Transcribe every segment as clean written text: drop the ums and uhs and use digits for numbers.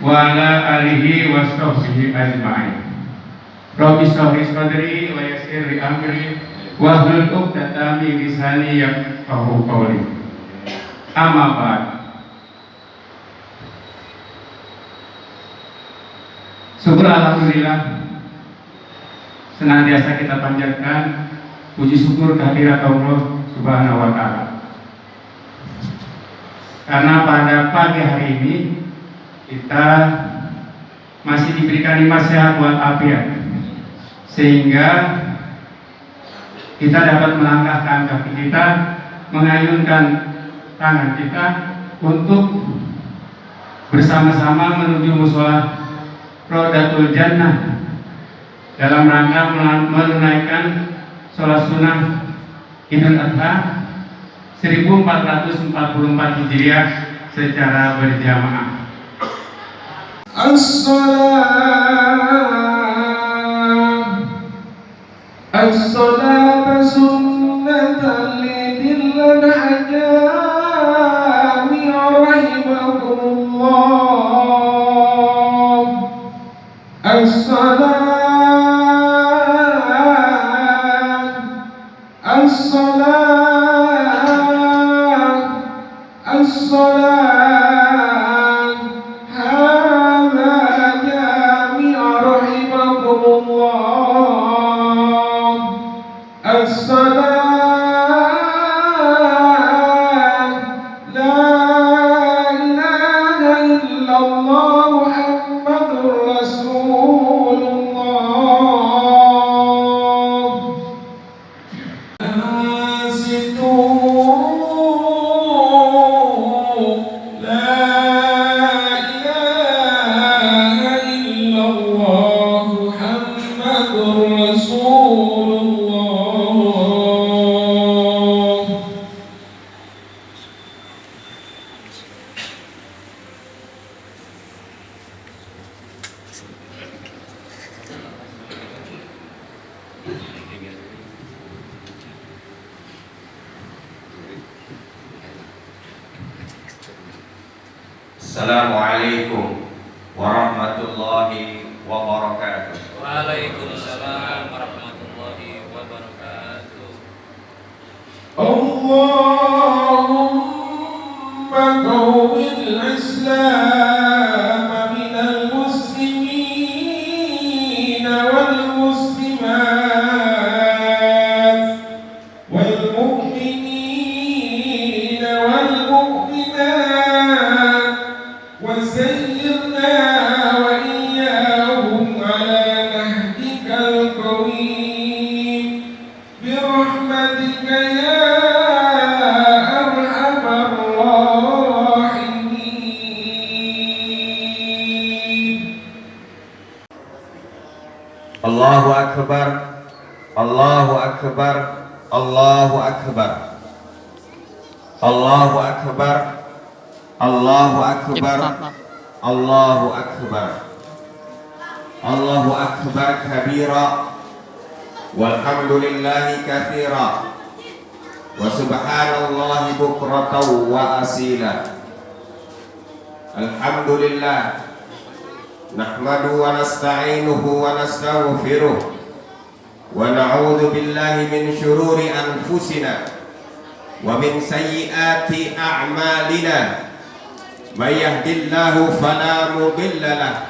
wa ala alihi wa sahbihi ajma'in. Rabbi shrah li sadri wa yassir li amri wahlul 'uqdatam min lisani yafqahu qawli. Amma ba'd. Syukur alhamdulillah senantiasa kita panjatkan puji syukur kehadirat Allah Subhanahu wa taala. Karena pada pagi hari ini kita masih diberikan nikmat sehat walafiat, sehingga kita dapat melangkahkan kaki kita, mengayunkan tangan kita untuk bersama-sama menuju mushola Rodatul Jannah dalam rangka menunaikan sholat sunnah Idul Adha 1444 Hijriah secara berjamaah. As-salat sunnatan lidil hajami rahimakumullah. As-salat hadza jami' rahimakumullah. As-salat la ilaha illallah Muhammadur Rasulullah. Assalamualaikum warahmatullahi wabarakatuh. Waalaikumsalam warahmatullahi wabarakatuh. Allahumma qawwil Islam minal muslimin wal muslimat wal mu'minin wal mu'minat wa sayyirna wa iyyahum ala nahdikal qawim bi rahmatika ya arhamar rahimin. Allahu akbar, Allahu akbar, Allahu akbar, Allahu akbar, Allahu akbar, Allahu akbar, Allahu akbar kabira, walhamdulillahi katsira, wa subhanallahi bukratan wa asila. Alhamdulillah nahmadu wa nasta'inuhu wa nastaghfiruh wa na'udzu billahi min syururi anfusina wa min sayyiati a'malina. May yahdihillahu fala mudilla lahu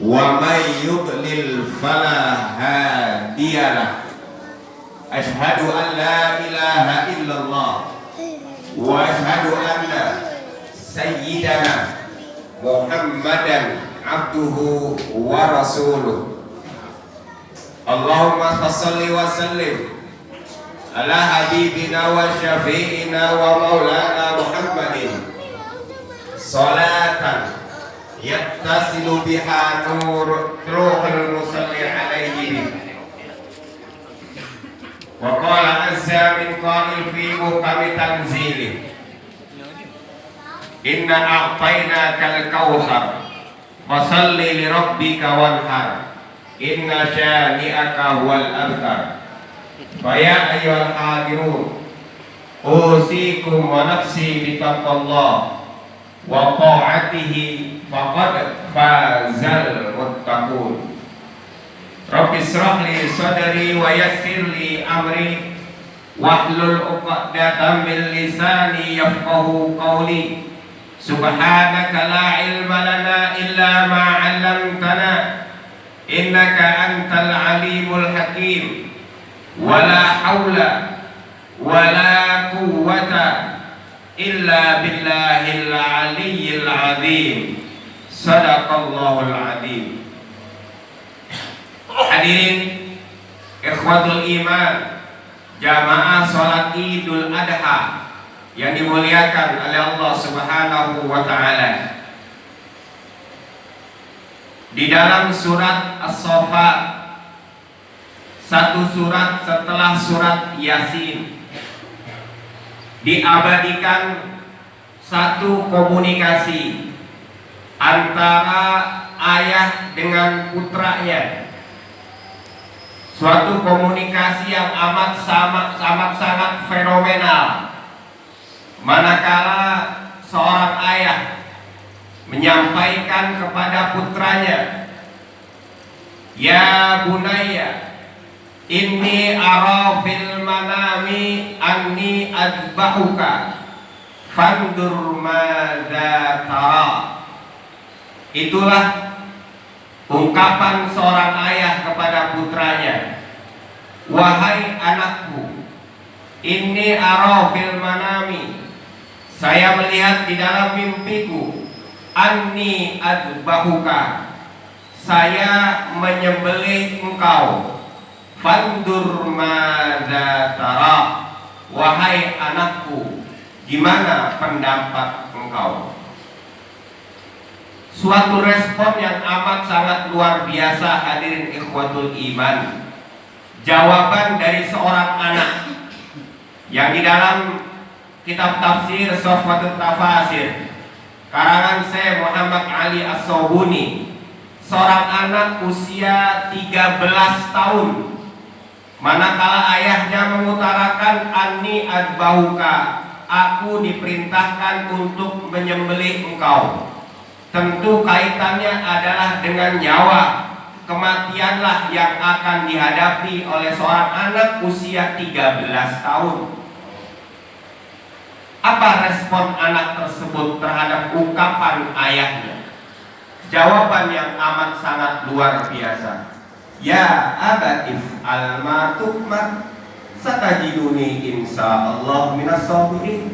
wa may yudlil fala hadiya lahu. Asyhadu an la ilaha illallah wa asyhadu anna sayyidana Muhammadan abduhu wa rasuluh. Allahumma salli wa sallim ala habibina wa syafi'ina wa maulana Muhammadin salatan yattasilu biha nur ruhul musalli alaihi. Wa qala azza min qa'il fi muqami tanzili, inna a'tainakal kautsar fasalli li rabbika wanhar, inna syani'aka huwal abtar. Fa ya ayyuhal hadirun usikum wa nafsi bi taqwallah wa ta'atihi faqad fazal muttaqun. Rabbi shrah li sadri wa yassir li amri wahlul 'uqdatam min lisani yafqahu qawli. Subhanaka la ilma lana illa ma 'allamtana innaka antal alimul hakim. Wala haula wala quwwata illa billahil aliyyil azim. Sadaqallahul azim. Hadirin ikhwatul iman, jamaah salat Idul Adha yang dimuliakan oleh Allah Subhanahu wa taala. Di dalam surat As-Saffat, satu surat setelah surat Yasin, diabadikan satu komunikasi antara ayah dengan putranya. Suatu komunikasi yang amat sangat fenomenal. Manakala seorang ayah menyampaikan kepada putranya, "Ya bunayya, inni ara fil manami anni adbahuka fandur madza tara." Itulah ungkapan seorang ayah kepada putranya, "Wahai anakku, inni ara fil manami, saya melihat di dalam mimpiku, anni adbahuka, saya menyembelih engkau, fandur madza tara, wahai anakku, gimana pendapat engkau?" Suatu respon yang amat sangat luar biasa, hadirin ikhwatul iman. Jawaban dari seorang anak yang di dalam kitab tafsir Sofwatut Tafasir karangan Syekh Muhammad Ali As-Sobuni, seorang anak usia 13 tahun, manakala ayahnya mengutarakan, "Anni adbahuka, aku diperintahkan untuk menyembelih engkau." Tentu kaitannya adalah dengan nyawa. Kematianlah yang akan dihadapi oleh seorang anak usia 13 tahun. Apa respon anak tersebut terhadap ungkapan ayahnya? Jawaban yang amat sangat luar biasa. "Ya abatif alma tukman satajiduni insyaallah minas sabirin."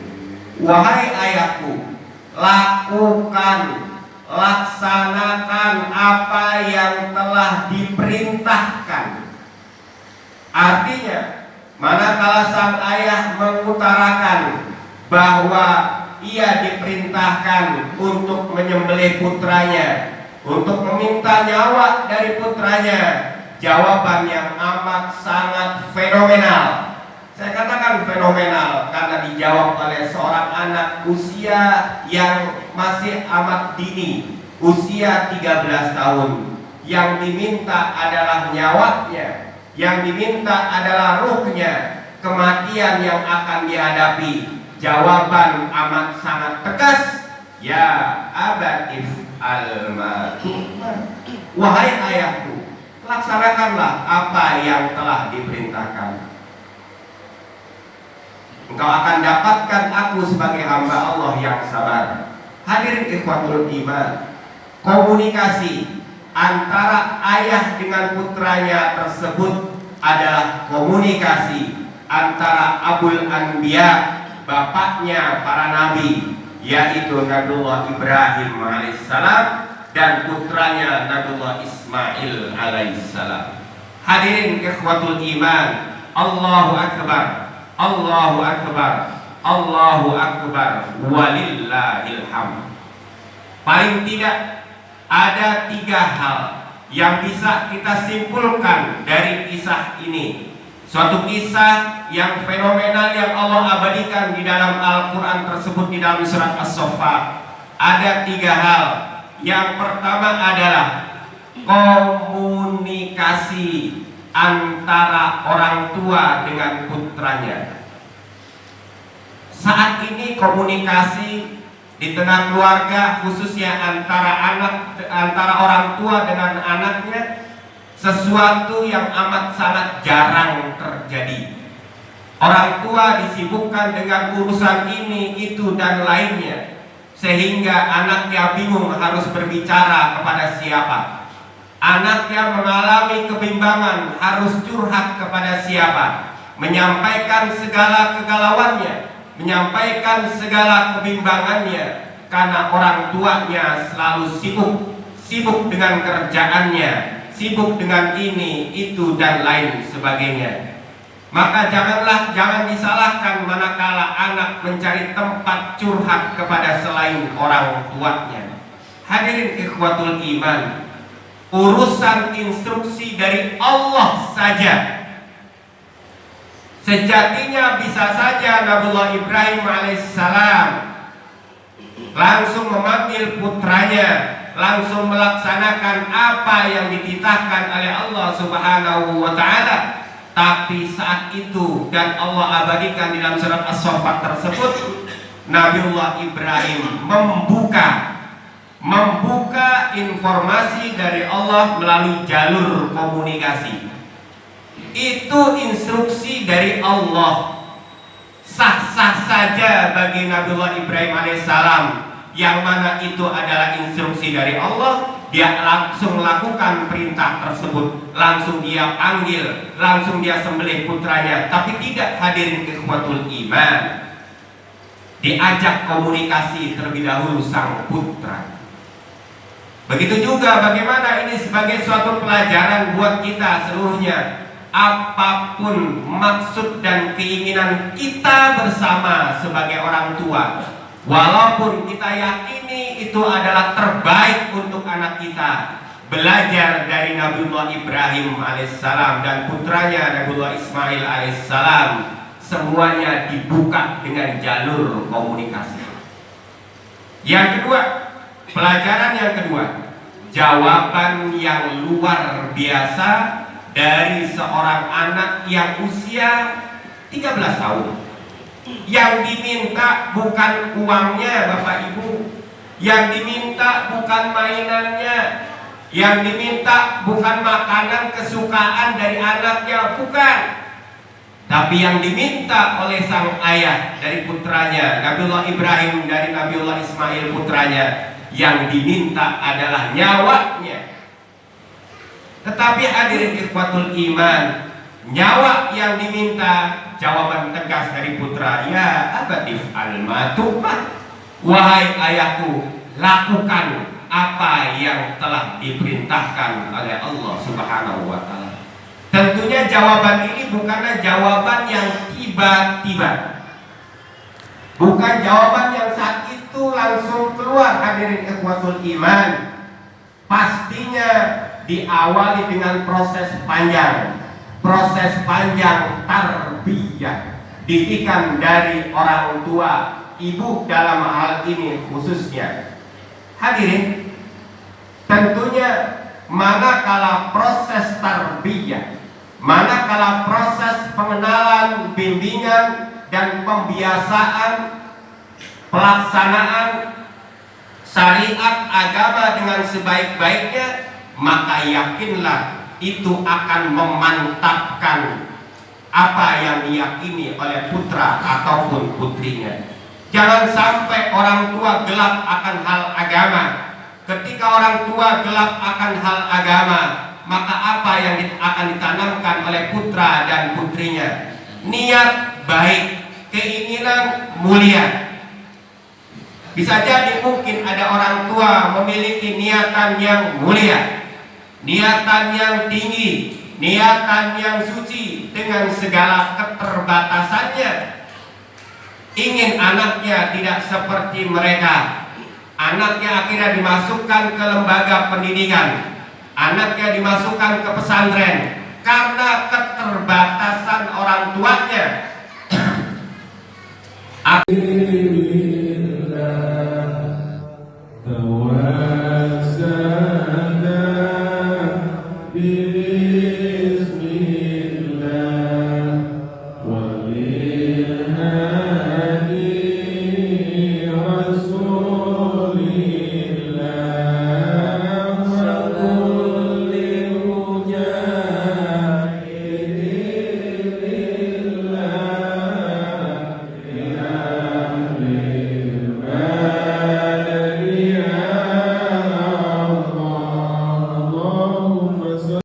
Wahai ayahku, lakukan, laksanakan apa yang telah diperintahkan. Artinya, manakala sang ayah mengutarakan bahwa ia diperintahkan untuk menyembelih putranya, untuk meminta nyawa dari putranya, jawaban yang amat sangat fenomenal. Saya katakan fenomenal karena dijawab oleh seorang anak usia yang masih amat dini, usia 13 tahun. Yang diminta adalah nyawanya, yang diminta adalah ruhnya, kematian yang akan dihadapi. Jawaban amat sangat tegas, "Ya abatif al-matumah." Wahai ayahku, laksanakanlah apa yang telah diperintahkan. Engkau akan dapatkan aku sebagai hamba Allah yang sabar. Hadirin ikhwatul iman, komunikasi antara ayah dengan putranya tersebut adalah komunikasi antara Abul Anbiya, bapaknya para nabi, yaitu Nabiullah Ibrahim alaihissalam, dan putranya Nabiullah Ismail alaihissalam. Hadirin ikhwatul iman, Allahu akbar, Allahu akbar, Allahu akbar, walillahil hamd. Paling tidak ada 3 hal yang bisa kita simpulkan dari kisah ini. Suatu kisah yang fenomenal yang Allah abadikan di dalam Al-Quran tersebut, di dalam surat As-Saffat. Ada 3 hal. Yang pertama adalah komunikasi antara orang tua dengan putranya. Saat ini komunikasi di tengah keluarga, khususnya antara orang tua dengan anaknya, sesuatu yang amat sangat jarang terjadi. Orang tua disibukkan dengan urusan ini, itu, dan lainnya, sehingga anaknya bingung harus berbicara kepada siapa. Anaknya mengalami kebimbangan harus curhat kepada siapa, menyampaikan segala kegalauannya, menyampaikan segala kebimbangannya, karena orang tuanya selalu sibuk dengan kerjaannya, sibuk dengan ini, itu, dan lain sebagainya. Maka jangan disalahkan manakala anak mencari tempat curhat kepada selain orang tuanya. Hadirin ikhwatul iman, urusan instruksi dari Allah saja. Sejatinya bisa saja Nabiullah Ibrahim alaihissalam langsung memanggil putranya, langsung melaksanakan apa yang dititahkan oleh Allah Subhanahu wa ta'ala. Tapi saat itu, dan Allah abadikan di dalam surat As-Saffat tersebut, Nabiullah Ibrahim membuka informasi dari Allah melalui jalur komunikasi. Itu instruksi dari Allah. Sah-sah saja bagi Nabiullah Ibrahim alaihissalam, yang mana itu adalah instruksi dari Allah. Dia langsung melakukan perintah tersebut, langsung dia panggil, langsung dia sembelih putranya. Tapi tidak, hadirin ikhwatul iman, diajak komunikasi terlebih dahulu sang putra. Begitu juga bagaimana ini sebagai suatu pelajaran buat kita seluruhnya. Apapun maksud dan keinginan kita bersama sebagai orang tua, walaupun kita yakini itu adalah terbaik untuk anak kita, belajar dari Nabiullah Ibrahim alaihissalam dan putranya Nabiullah Ismail alaihissalam, semuanya dibuka dengan jalur komunikasi. Yang kedua, pelajaran yang kedua, jawaban yang luar biasa dari seorang anak yang usia 13 tahun. Yang diminta bukan uangnya Bapak Ibu, yang diminta bukan mainannya, yang diminta bukan makanan kesukaan dari anaknya, bukan. Tapi yang diminta oleh sang ayah dari putranya Nabiullah Ibrahim, dari Nabiullah Ismail putranya, yang diminta adalah nyawanya. Tetapi hadirin ikhwatul iman, nyawa yang diminta, jawaban tegas dari putra, ya abatif al-matubah, wahai ayahku, lakukan apa yang telah diperintahkan oleh Allah Subhanahu wa ta'ala. Tentunya jawaban ini bukanlah jawaban yang tiba-tiba, bukan jawaban yang saat itu langsung keluar, hadirin ikhwatul iman. Pastinya diawali dengan proses panjang tarbiyah, didikan dari orang tua, ibu dalam hal ini khususnya. Hadirin, tentunya manakala proses tarbiyah, manakala proses pengenalan, bimbingan, dan pembiasaan pelaksanaan syariat agama dengan sebaik-baiknya, maka yakinlah itu akan memantapkan apa yang diyakini oleh putra ataupun putrinya. Jangan sampai orang tua gelap akan hal agama. Ketika orang tua gelap akan hal agama, maka apa yang akan ditanamkan oleh putra dan putrinya? Niat baik, keinginan mulia. Bisa jadi mungkin ada orang tua memiliki niatan yang mulia, niatan yang tinggi, niatan yang suci, dengan segala keterbatasannya. Ingin anaknya tidak seperti mereka. Anaknya akhirnya dimasukkan ke lembaga pendidikan, anaknya dimasukkan ke pesantren karena keterbatasan orang tuanya.